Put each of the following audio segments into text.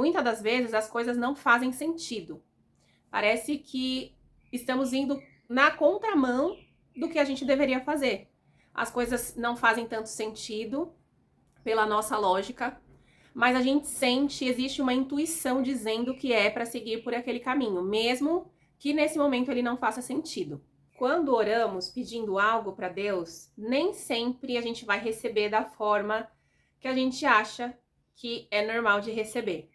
muitas das vezes as coisas não fazem sentido. Parece que estamos indo na contramão do que a gente deveria fazer. As coisas não fazem tanto sentido pela nossa lógica, mas a gente sente, existe uma intuição dizendo que é para seguir por aquele caminho, mesmo que nesse momento ele não faça sentido. Quando oramos pedindo algo para Deus, nem sempre a gente vai receber da forma que a gente acha que é normal de receber.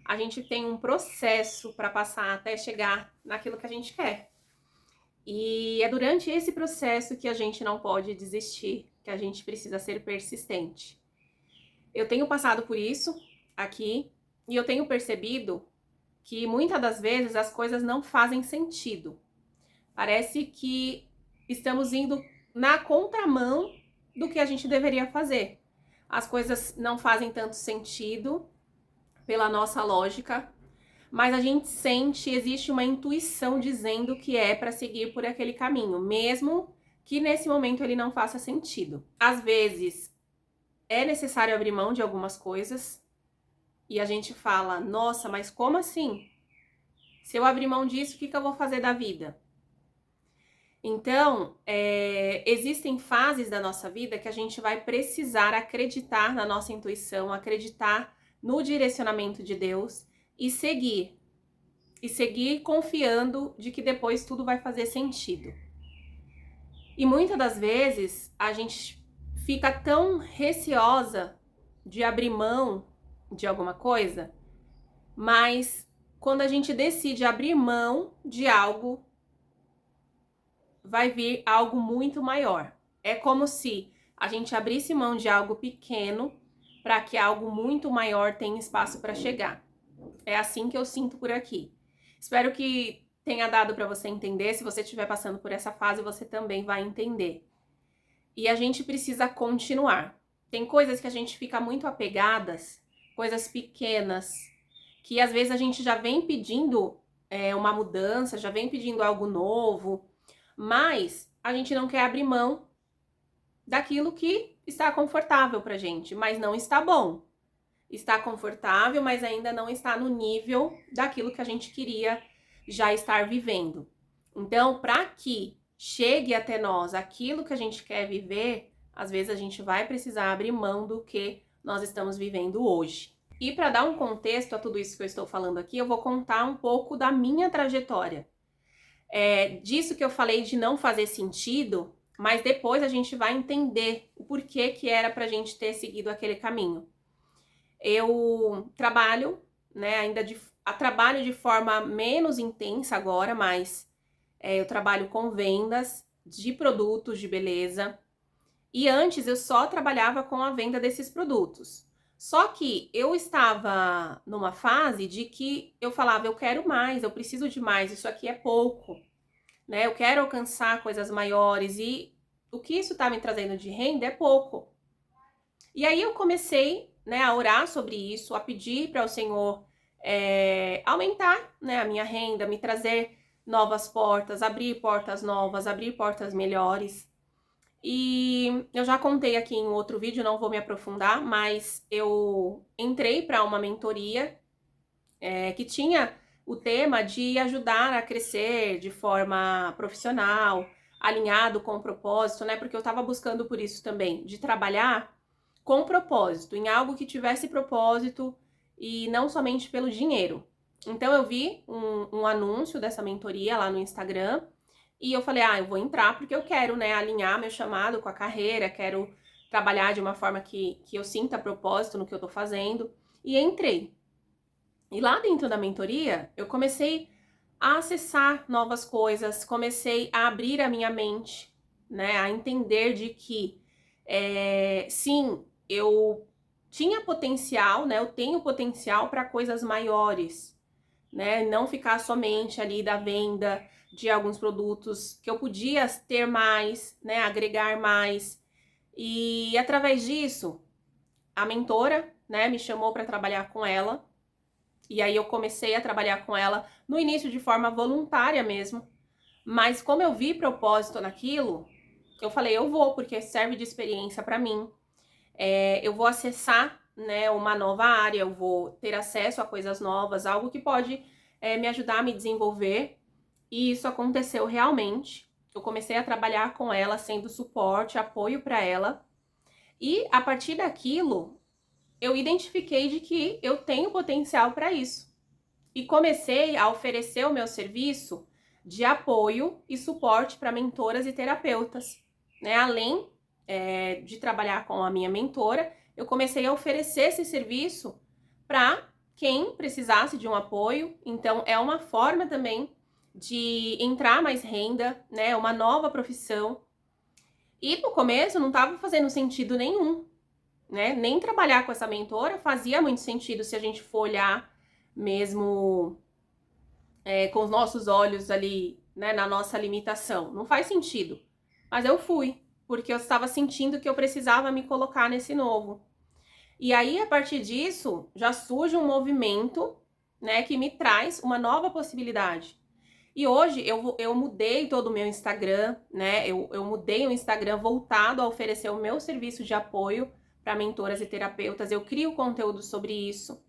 A gente tem um processo para passar até chegar naquilo que a gente quer. E é durante esse processo que a gente não pode desistir, que a gente precisa ser persistente. Eu tenho passado por isso aqui e eu tenho percebido que muitas das vezes as coisas não fazem sentido. Parece que estamos indo na contramão do que a gente deveria fazer. As coisas não fazem tanto sentido pela nossa lógica, mas a gente sente, existe uma intuição dizendo que é para seguir por aquele caminho, mesmo que nesse momento ele não faça sentido. Às vezes é necessário abrir mão de algumas coisas e a gente fala, nossa, mas como assim? Se eu abrir mão disso, o que eu vou fazer da vida? Então, existem fases da nossa vida que a gente vai precisar acreditar na nossa intuição, acreditar no direcionamento de Deus e seguir confiando de que depois tudo vai fazer sentido. E muitas das vezes a gente fica tão receosa de abrir mão de alguma coisa, mas quando a gente decide abrir mão de algo, vai vir algo muito maior. É como se a gente abrisse mão de algo pequeno para que algo muito maior tenha espaço para chegar. É assim que eu sinto por aqui. Espero que tenha dado para você entender. Se você estiver passando por essa fase, você também vai entender. E a gente precisa continuar. Tem coisas que a gente fica muito apegadas, coisas pequenas, que às vezes a gente já vem pedindo uma mudança, já vem pedindo algo novo, mas a gente não quer abrir mão daquilo que está confortável pra gente, mas não está bom. Está confortável, mas ainda não está no nível daquilo que a gente queria já estar vivendo. Então, para que chegue até nós aquilo que a gente quer viver, às vezes a gente vai precisar abrir mão do que nós estamos vivendo hoje. E para dar um contexto a tudo isso que eu estou falando aqui, eu vou contar um pouco da minha trajetória. Disso que eu falei de não fazer sentido, mas depois a gente vai entender o porquê que era pra gente ter seguido aquele caminho. Eu trabalho, né, trabalho de forma menos intensa agora, mas eu trabalho com vendas de produtos de beleza. E antes eu só trabalhava com a venda desses produtos. Só que eu estava numa fase de que eu falava, eu quero mais, eu preciso de mais, isso aqui é pouco, né? Eu quero alcançar coisas maiores e o que isso está me trazendo de renda é pouco. E aí eu comecei, né, a orar sobre isso, a pedir para o Senhor aumentar, né, a minha renda, me trazer novas portas, abrir portas novas, abrir portas melhores. E eu já contei aqui em outro vídeo, não vou me aprofundar, mas eu entrei para uma mentoria que tinha o tema de ajudar a crescer de forma profissional, alinhado com o propósito, né? Porque eu estava buscando por isso também, de trabalhar com propósito, em algo que tivesse propósito e não somente pelo dinheiro. Então eu vi um anúncio dessa mentoria lá no Instagram e eu falei, eu vou entrar porque eu quero, né, alinhar meu chamado com a carreira, quero trabalhar de uma forma que eu sinta propósito no que eu tô fazendo. E entrei. E lá dentro da mentoria, eu comecei a acessar novas coisas, comecei a abrir a minha mente, né, a entender de que, sim, eu tinha potencial, né, eu tenho potencial para coisas maiores, né, não ficar somente ali da venda de alguns produtos, que eu podia ter mais, né, agregar mais. E através disso, a mentora, né, me chamou para trabalhar com ela. E aí eu comecei a trabalhar com ela no início de forma voluntária mesmo. Mas como eu vi propósito naquilo, eu falei, eu vou, porque serve de experiência para mim. Eu vou acessar né, uma nova área, eu vou ter acesso a coisas novas, algo que pode me ajudar a me desenvolver. E isso aconteceu realmente. Eu comecei a trabalhar com ela, sendo suporte, apoio para ela. E a partir daquilo, eu identifiquei de que eu tenho potencial para isso. E comecei a oferecer o meu serviço de apoio e suporte para mentoras e terapeutas, né? Além de trabalhar com a minha mentora, eu comecei a oferecer esse serviço para quem precisasse de um apoio. Então, é uma forma também de entrar mais renda, né? Uma nova profissão. E no começo não estava fazendo sentido nenhum, né? Nem trabalhar com essa mentora fazia muito sentido se a gente for olhar mesmo com os nossos olhos ali, né, na nossa limitação. Não faz sentido. Mas eu fui, porque eu estava sentindo que eu precisava me colocar nesse novo. E aí, a partir disso, já surge um movimento, né, que me traz uma nova possibilidade. E hoje eu mudei todo o meu Instagram, né? Eu mudei o Instagram voltado a oferecer o meu serviço de apoio para mentoras e terapeutas. Eu crio conteúdo sobre isso,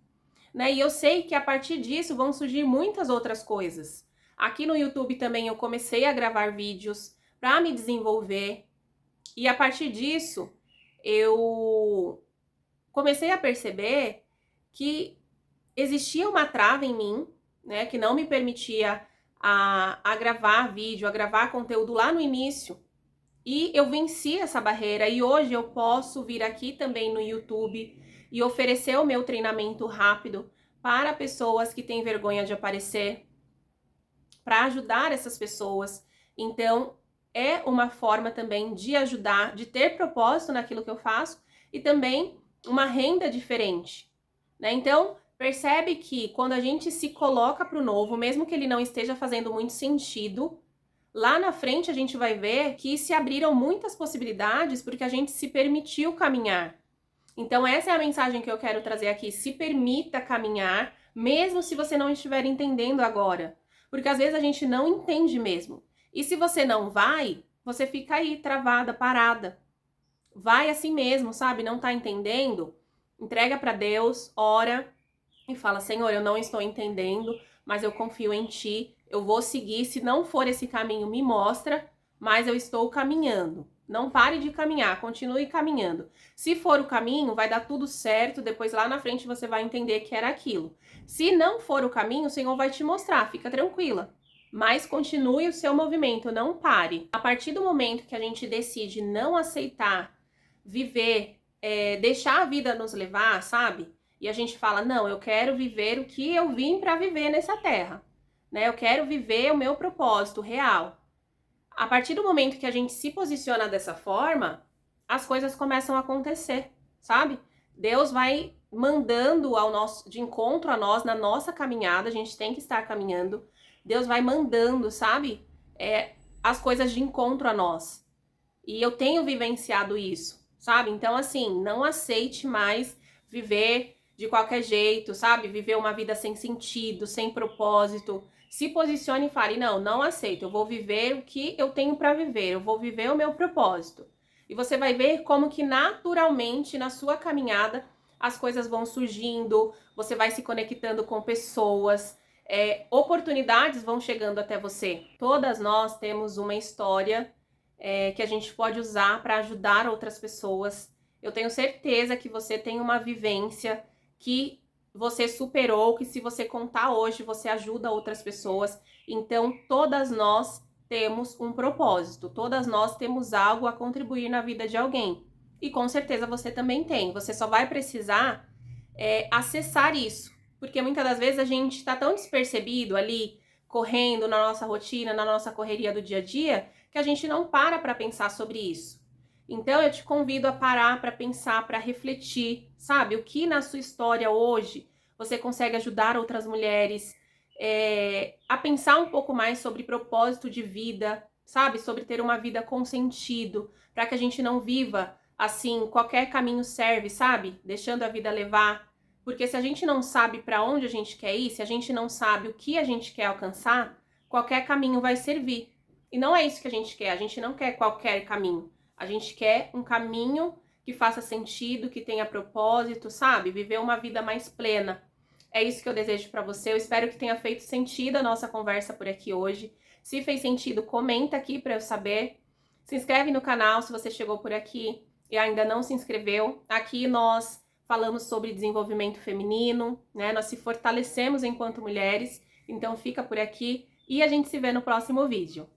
né? E eu sei que a partir disso vão surgir muitas outras coisas. Aqui no YouTube também eu comecei a gravar vídeos para me desenvolver. E a partir disso, eu comecei a perceber que existia uma trava em mim, né, que não me permitia a gravar vídeo, a gravar conteúdo lá no início. E eu venci essa barreira e hoje eu posso vir aqui também no YouTube e oferecer o meu treinamento rápido para pessoas que têm vergonha de aparecer, para ajudar essas pessoas. Então, é uma forma também de ajudar, de ter propósito naquilo que eu faço e também uma renda diferente, né? Então, percebe que quando a gente se coloca para o novo, mesmo que ele não esteja fazendo muito sentido, lá na frente a gente vai ver que se abriram muitas possibilidades porque a gente se permitiu caminhar. Então essa é a mensagem que eu quero trazer aqui. Se permita caminhar, mesmo se você não estiver entendendo agora. Porque às vezes a gente não entende mesmo. E se você não vai, você fica aí travada, parada. Vai assim mesmo, sabe? Não tá entendendo? Entrega para Deus, ora e fala: Senhor, eu não estou entendendo, mas eu confio em Ti, eu vou seguir. Se não for esse caminho, me mostra, mas eu estou caminhando. Não pare de caminhar, continue caminhando. Se for o caminho, vai dar tudo certo, depois lá na frente você vai entender que era aquilo. Se não for o caminho, o Senhor vai te mostrar, fica tranquila. Mas continue o seu movimento, não pare. A partir do momento que a gente decide não aceitar, viver, deixar a vida nos levar, sabe? E a gente fala: não, eu quero viver o que eu vim para viver nessa terra, né? Eu quero viver o meu propósito real. A partir do momento que a gente se posiciona dessa forma, as coisas começam a acontecer, sabe? Deus vai mandando ao nosso, de encontro a nós, na nossa caminhada, a gente tem que estar caminhando. Deus vai mandando, sabe? As coisas de encontro a nós. E eu tenho vivenciado isso, sabe? Então, assim, não aceite mais viver de qualquer jeito, sabe? Viver uma vida sem sentido, sem propósito. Se posicione e fale: não, não aceito. Eu vou viver o que eu tenho para viver. Eu vou viver o meu propósito. E você vai ver como que naturalmente na sua caminhada as coisas vão surgindo, você vai se conectando com pessoas, oportunidades vão chegando até você. Todas nós temos uma história que a gente pode usar para ajudar outras pessoas. Eu tenho certeza que você tem uma vivência que você superou, que se você contar hoje, você ajuda outras pessoas. Então, todas nós temos um propósito, todas nós temos algo a contribuir na vida de alguém. E com certeza você também tem. Você só vai precisar acessar isso. Porque muitas das vezes a gente está tão despercebido ali, correndo na nossa rotina, na nossa correria do dia a dia, que a gente não para pensar sobre isso. Então eu te convido a parar para pensar, para refletir, sabe? O que na sua história hoje você consegue ajudar outras mulheres a pensar um pouco mais sobre propósito de vida, sabe? Sobre ter uma vida com sentido, para que a gente não viva assim, qualquer caminho serve, sabe? Deixando a vida levar. Porque se a gente não sabe para onde a gente quer ir, se a gente não sabe o que a gente quer alcançar, qualquer caminho vai servir. E não é isso que a gente quer não quer qualquer caminho. A gente quer um caminho que faça sentido, que tenha propósito, sabe? Viver uma vida mais plena. É isso que eu desejo para você. Eu espero que tenha feito sentido a nossa conversa por aqui hoje. Se fez sentido, comenta aqui para eu saber. Se inscreve no canal se você chegou por aqui e ainda não se inscreveu. Aqui nós falamos sobre desenvolvimento feminino, né? Nós se fortalecemos enquanto mulheres. Então fica por aqui e a gente se vê no próximo vídeo.